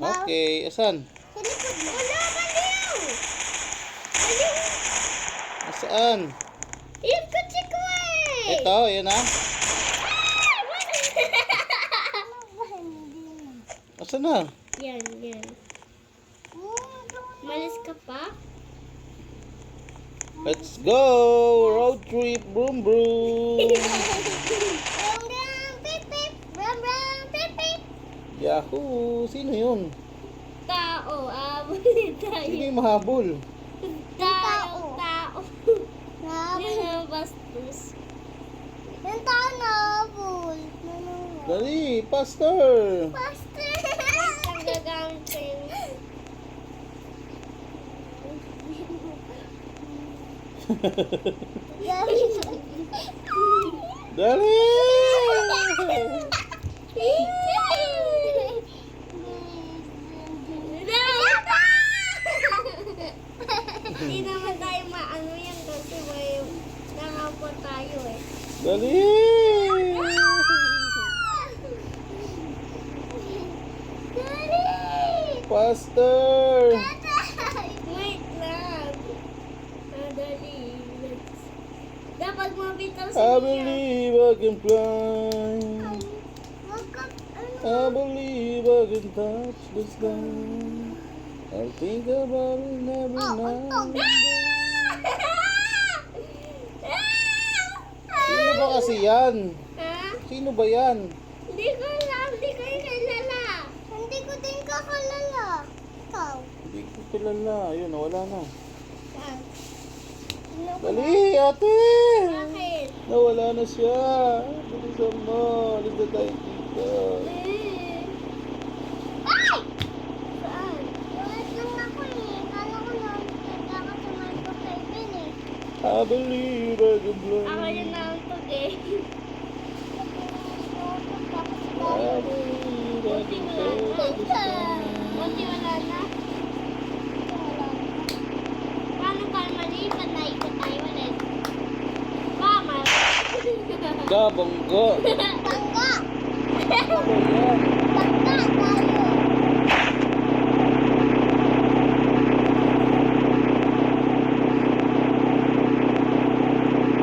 Okay, asan? Sa likod mo. Wala, baliw! Baliw! Asaan? Yung kutsi ko eh! Ito, yun ah. Asan na? Yan. Malis ka pa? Let's go! Road trip, broom broom! Yahoo! Sino yun? Tao, abulin tayo. Sino yung mahabol? Tao. Yan ang bastos. Yung tao na abol. Dali, pastor! Pastor! Ang gagamtin. Dali! Hindi naman tayo maano yan kasi may nangapo tayo eh. Dali! Pastor! Wait lang. Dali. Dapat mabitaw si I Mia. believe I can fly. I believe I can touch the sky. I think about it every night. Sino ba kasi yan? Ha? Sino ba yan? Hindi ko alam. Hindi ko yung kilala. Hindi ko din kakalala. Ikaw. Hindi ko kilala. Ayun, nawala na. Ah, Dali, ate! Bakit? Nawala na siya. Bilisan mo. Alis na tayo dito. Ay! Saan? Ulit lang ako eh. Kala ko lang. Nagkakasamahan ko kay Ben eh. I believe I can fly. Ako yung nauntog eh. I believe I can touch the sky. Buti wala na. Paano pa malipat na ikot tayo ulit? Mama. Gabangga. Bangga! Ano ba yan? Bangga tayo!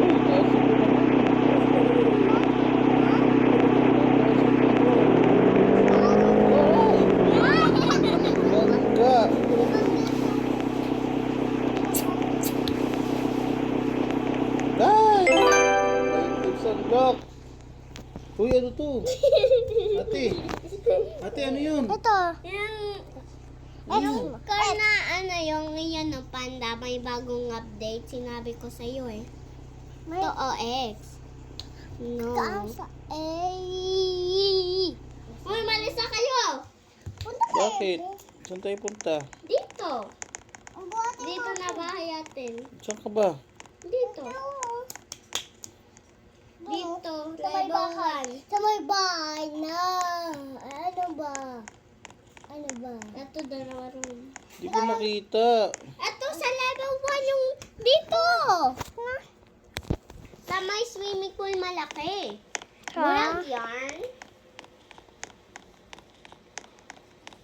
Uy, taas ito naman. Bangga. Day! May sunlock. Uy, ano to? Ate. Ate, ano yun? Ito. Yung car na ano yung ngayon no panda may bagong update sinabi ko sa iyo eh. May To OX. No. kaasa. Uy, malis na kayo. Punta kayo. Bakit? Saan tayo punta? Dito. Ang buhatin Dito na bahay natin. Saan ka ba? Dito. Dito. Sa may Level bahay. Sa may bahay na. Ano ba? Ano ba? 1. Ito dalawa room. Hindi ko makita. Ito sa level 1 yung dito. Sa may swimming pool malaki. Walang yarn.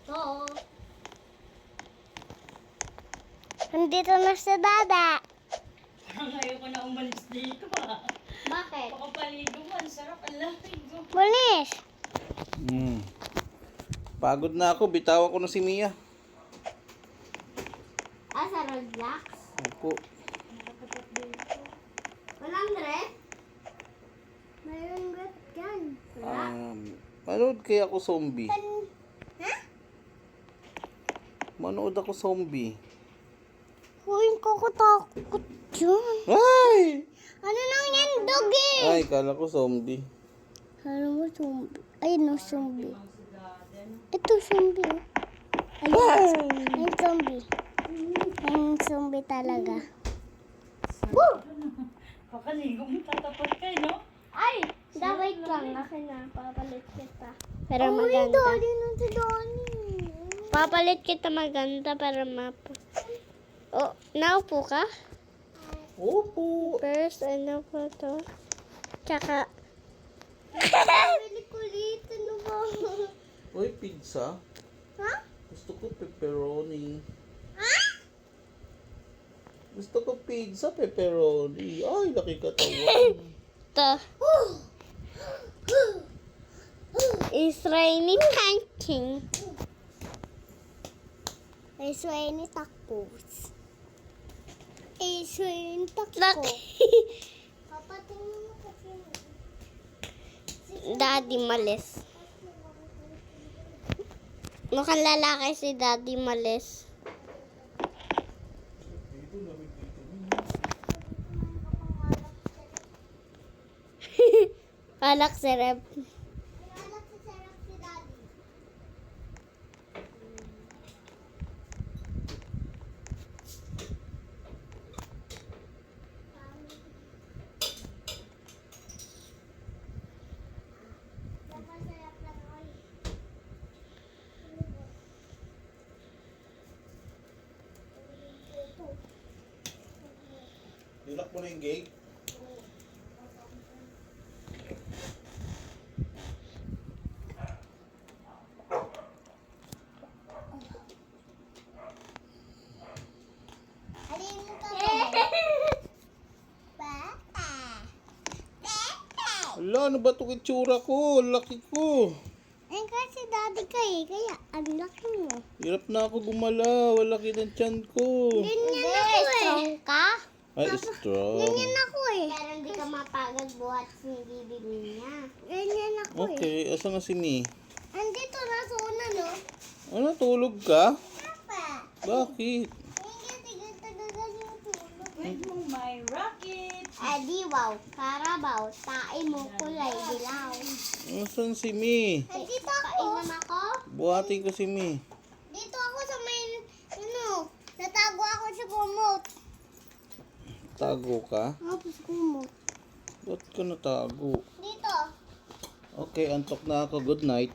Oo. Nandito na si Dada. Ngayon ko na umalis dito Bakit? Pakapaligo mo, ang sarap ang lamig ko. Malis. Pagod na ako. Bitawan ko na si Mia. Sa Roblox? Opo. Walang rep? Mayroon gat dyan. Manood kaya ako zombie. Ha? Manood ako zombie. Huwag ko takot dyan. Ay! Ano nang yan, dogi? Ay, kala ko zombie. Ano mo, zombie? Ay, no, zombie. Ito, zombie. Oh. Ayun, ayun, zombie. Ayun, zombie talaga. Kakaligo mo, tatapot kayo, no? Ay! Wait lang. Akin na. Papalit kita. Pero Ay, maganda. Dali na si Dani. Papalit kita maganda para Oh, naupo ka? Opo. First, ano po to? Tsaka, Bili ko ulit. Ano ba? Uy, pizza. Ha? Gusto ko pepperoni. Gusto ko pizza, pepperoni. Ay, laki katawan. The It's raining hunting. It's raining tacos. It's raining tacos. Papa, tingnan mo kasi. Daddy malis. Mukhang lalaki si Daddy malis. Alak serep. Nilak mo na yung gate. Alin ka Ala, ano ba itong itsura ko? Laki ko. Eh, kasi daddy ka eh, kaya ang laki mo. Hirap na ako gumalaw. Laki ng tiyan ko. Ganyan ako eh. Strong ka? Ay, strong. Ganyan ako eh. Pero hindi ka mapagod buhat sa bibig niya. Ganyan ako eh. Okay, asa nga si Mi? Andito na sa una, no? Ano, tulog ka? Papa. Bakit? Hindi tagal yung tulog. Wait mo, my rocket. Adiwaw, karabaw, tae mo kulay dilaw. Asan si Mi? Andito ako. Kainan ako? Buhati ko si Mi. Dito ako sa may, natago ako sa kumot. Tago ka? Ako sa kumot. Ba't ka natago? Dito. Okay, antok na ako. Good night.